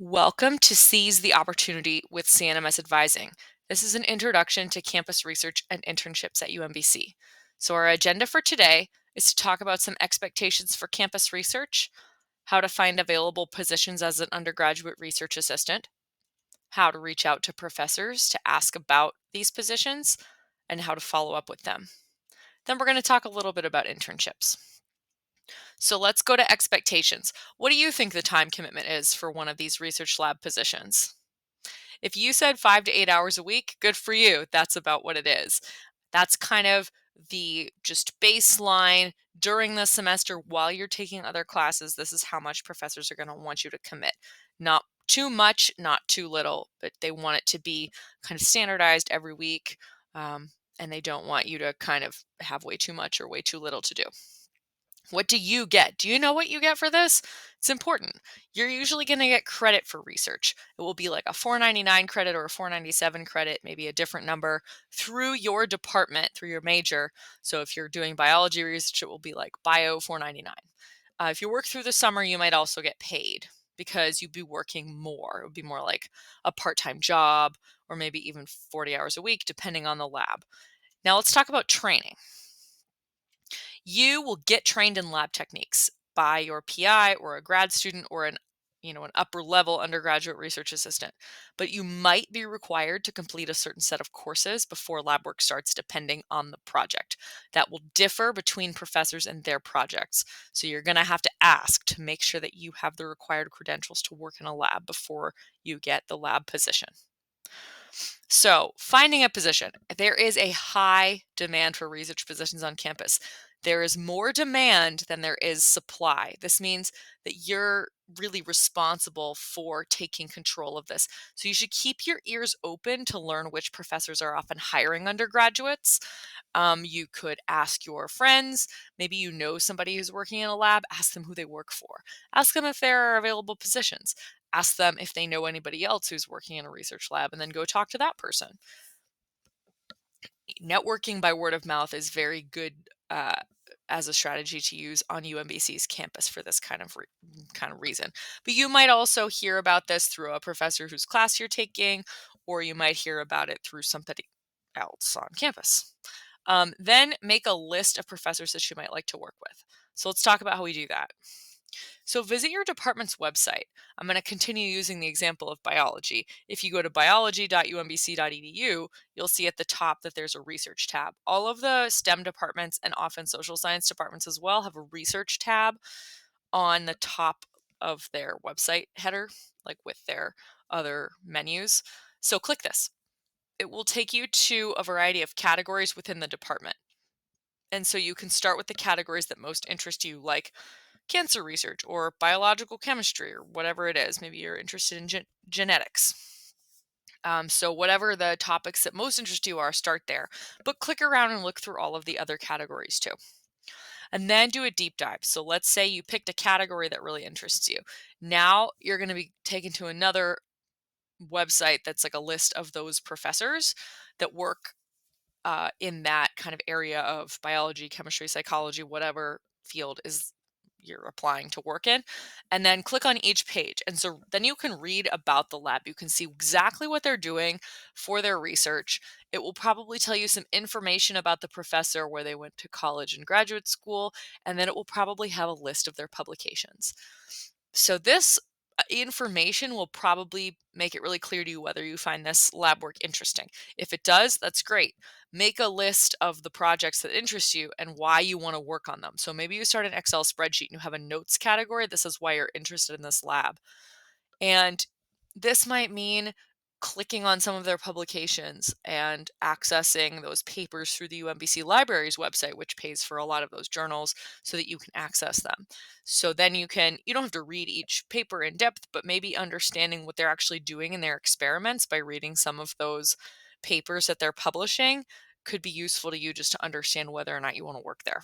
Welcome to Seize the Opportunity with CNMS Advising. This is an introduction to campus research and internships at UMBC. So, our agenda for today is to talk about some expectations for campus research, how to find available positions as an undergraduate research assistant, how to reach out to professors to ask about these positions, and how to follow up with them. Then, we're going to talk a little bit about internships. So let's go to expectations. What do you think the time commitment is for one of these research lab positions? If you said 5 to 8 hours a week, good for you. That's about what it is. That's kind of the just baseline during the semester while you're taking other classes. This is how much professors are going to want you to commit. Not too much, not too little, but they want it to be kind of standardized every week. And they don't want you to kind of have way too much or way too little to do. What do you get? Do you know what you get for this? It's important. You're usually going to get credit for research. It will be like a 499 credit or a 497 credit, maybe a different number through your department, through your major. So if you're doing biology research, it will be like Bio 499. If you work through the summer, you might also get paid because you'd be working more. It would be more like a part-time job or maybe even 40 hours a week, depending on the lab. Now let's talk about training. You will get trained in lab techniques by your PI or a grad student or an upper level undergraduate research assistant. But you might be required to complete a certain set of courses before lab work starts depending on the project. That will differ between professors and their projects. So you're going to have to ask to make sure that you have the required credentials to work in a lab before you get the lab position. So, finding a position. There is a high demand for research positions on campus. There is more demand than there is supply. This means that you're really responsible for taking control of this. So, you should keep your ears open to learn which professors are often hiring undergraduates. You could ask your friends. Maybe you know somebody who's working in a lab, ask them who they work for. Ask them if there are available positions. Ask them if they know anybody else who's working in a research lab, and then go talk to that person. Networking by word of mouth is very good as a strategy to use on UMBC's campus for this kind of reason. But you might also hear about this through a professor whose class you're taking, or you might hear about it through somebody else on campus. Then make a list of professors that you might like to work with. So let's talk about how we do that. So visit your department's website. I'm going to continue using the example of biology. If you go to biology.umbc.edu, you'll see at the top that there's a research tab. All of the STEM departments and often social science departments as well have a research tab on the top of their website header, like with their other menus. So click this. It will take you to a variety of categories within the department. And so you can start with the categories that most interest you, like cancer research or biological chemistry or whatever it is. Maybe you're interested in genetics. So whatever the topics that most interest you are, start there. But click around and look through all of the other categories too. And then do a deep dive. So let's say you picked a category that really interests you. Now you're going to be taken to another website that's like a list of those professors that work in that kind of area of biology, chemistry, psychology, whatever field is you're applying to work in, and then click on each page. And so then you can read about the lab. You can see exactly what they're doing for their research. It will probably tell you some information about the professor, where they went to college and graduate school, and then it will probably have a list of their publications. So this information will probably make it really clear to you whether you find this lab work interesting. If it does, that's great. Make a list of the projects that interest you and why you want to work on them. So maybe you start an Excel spreadsheet and you have a notes category. This is why you're interested in this lab. And this might mean clicking on some of their publications and accessing those papers through the UMBC Library's website, which pays for a lot of those journals so that you can access them. So then you don't have to read each paper in depth, but maybe understanding what they're actually doing in their experiments by reading some of those papers that they're publishing could be useful to you just to understand whether or not you want to work there.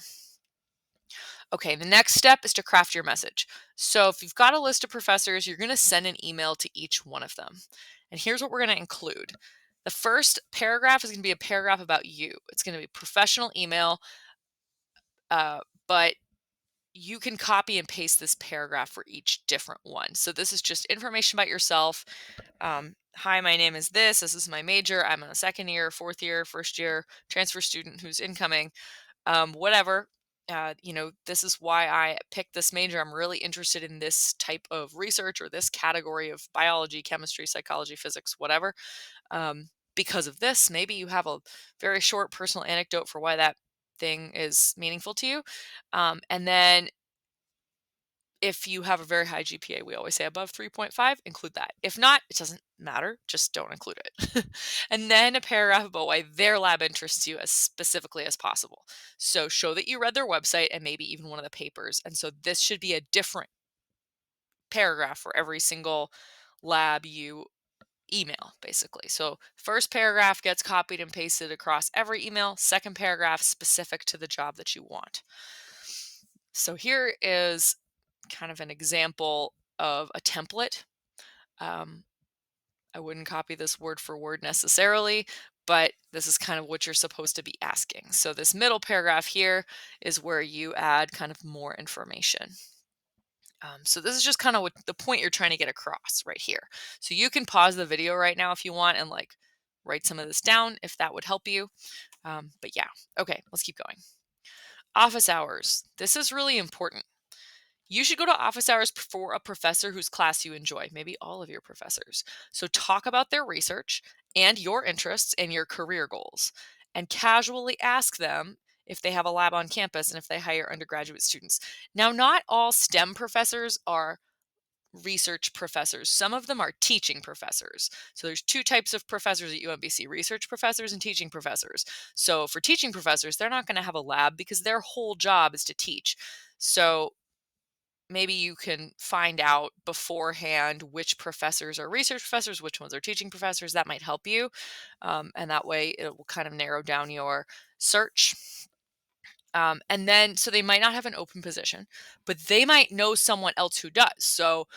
Okay, the next step is to craft your message. So if you've got a list of professors, you're going to send an email to each one of them. And here's what we're going to include. The first paragraph is going to be a paragraph about you. It's going to be a professional email, but you can copy and paste this paragraph for each different one. So this is just information about yourself. Hi, my name is this. This is my major. I'm a second year, fourth year, first year transfer student who's incoming. Whatever. This is why I picked this major. I'm really interested in this type of research or this category of biology, chemistry, psychology, physics, whatever. Because of this, maybe you have a very short personal anecdote for why that thing is meaningful to you. And then if you have a very high GPA, we always say above 3.5, include that. If not, it doesn't matter, just don't include it. And then a paragraph about why their lab interests you as specifically as possible. So show that you read their website and maybe even one of the papers. And so this should be a different paragraph for every single lab you email, basically. So first paragraph gets copied and pasted across every email, second paragraph specific to the job that you want. So here is kind of an example of a template. Um, I wouldn't copy this word for word necessarily, but this is kind of what you're supposed to be asking. So this middle paragraph here is where you add kind of more information. So this is just kind of what the point you're trying to get across right here. So you can pause the video right now if you want and like write some of this down if that would help you. But yeah, okay, let's keep going. Office hours. This is really important. You should go to office hours for a professor whose class you enjoy, maybe all of your professors. So talk about their research and your interests and your career goals, and casually ask them if they have a lab on campus and if they hire undergraduate students. Now, not all STEM professors are research professors. Some of them are teaching professors. So there's two types of professors at UMBC, research professors and teaching professors. So for teaching professors, they're not going to have a lab because their whole job is to teach. So maybe you can find out beforehand which professors are research professors, which ones are teaching professors. That might help you. And that way it will kind of narrow down your search. And then, so they might not have an open position, but they might know someone else who does. So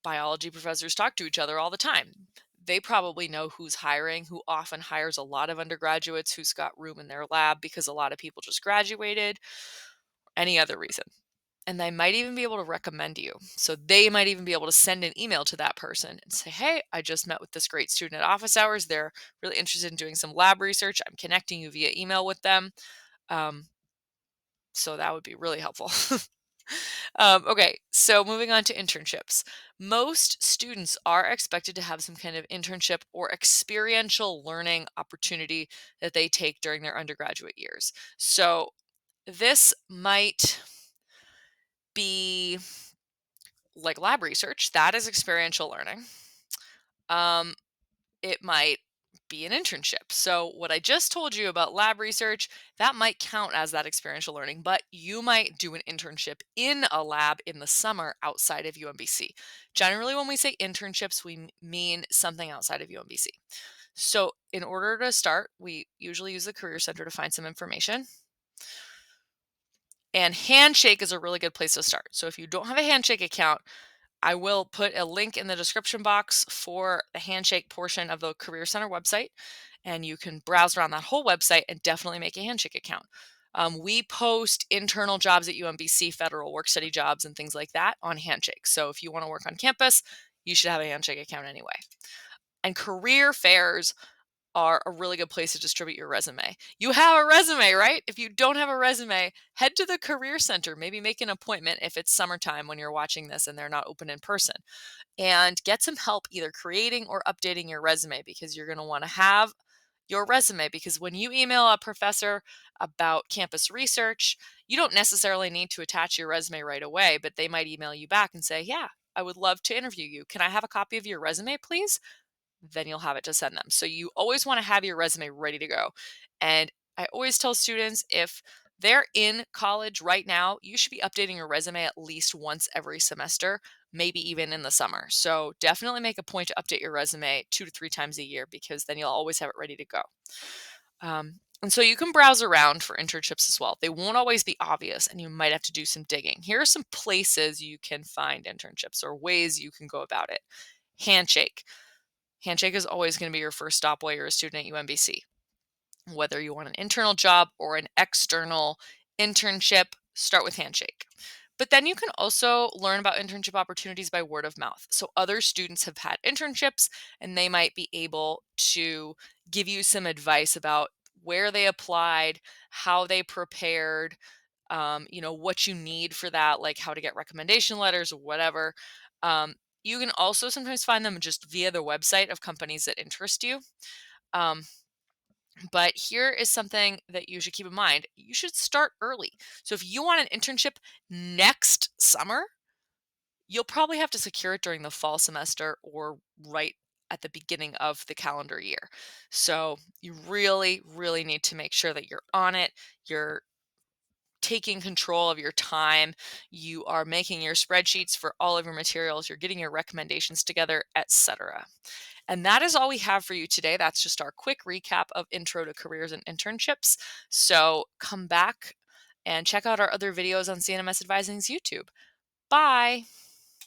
biology professors talk to each other all the time. They probably know who's hiring, who often hires a lot of undergraduates, who's got room in their lab because a lot of people just graduated, any other reason. And they might even be able to recommend you. So they might even be able to send an email to that person and say, hey, I just met with this great student at office hours. They're really interested in doing some lab research. I'm connecting you via email with them. So that would be really helpful. Okay, so moving on to internships. Most students are expected to have some kind of internship or experiential learning opportunity that they take during their undergraduate years. So this might be like lab research, that is experiential learning. Um, it might be an internship. So what I just told you about lab research, that might count as that experiential learning, but you might do an internship in a lab in the summer outside of UMBC. Generally, when we say internships, we mean something outside of UMBC. So in order to start, we usually use the Career Center to find some information. And Handshake is a really good place to start. So if you don't have a Handshake account, I will put a link in the description box for the Handshake portion of the Career Center website, and you can browse around that whole website and definitely make a Handshake account. We post internal jobs at UMBC, federal work study jobs, and things like that on Handshake. So if you want to work on campus, you should have a Handshake account anyway. And career fairs are a really good place to distribute your resume. You have a resume, right? If you don't have a resume, head to the Career Center. Maybe make an appointment if it's summertime when you're watching this and they're not open in person. And get some help either creating or updating your resume, because you're going to want to have your resume, because when you email a professor about campus research, you don't necessarily need to attach your resume right away, but they might email you back and say, yeah, I would love to interview you. Can I have a copy of your resume, please? Then you'll have it to send them. So you always want to have your resume ready to go. And I always tell students, if they're in college right now, you should be updating your resume at least once every semester, maybe even in the summer. So definitely make a point to update your resume 2 to 3 times a year, because then you'll always have it ready to go. And so you can browse around for internships as well. They won't always be obvious, and you might have to do some digging. Here are some places you can find internships or ways you can go about it. Handshake. Handshake is always going to be your first stop while you're a student at UMBC. Whether you want an internal job or an external internship, start with Handshake. But then you can also learn about internship opportunities by word of mouth. So other students have had internships and they might be able to give you some advice about where they applied, how they prepared, what you need for that, like how to get recommendation letters or whatever. Um, you can also sometimes find them just via the website of companies that interest you. Um, but here is something that you should keep in mind. You should start early. So if you want an internship next summer, you'll probably have to secure it during the fall semester or right at the beginning of the calendar year. So you really, really need to make sure that you're on it. You're taking control of your time. You are making your spreadsheets for all of your materials. You're getting your recommendations together, etc. And that is all we have for you today. That's just our quick recap of Intro to Careers and Internships. So come back and check out our other videos on CNMS Advising's YouTube. Bye.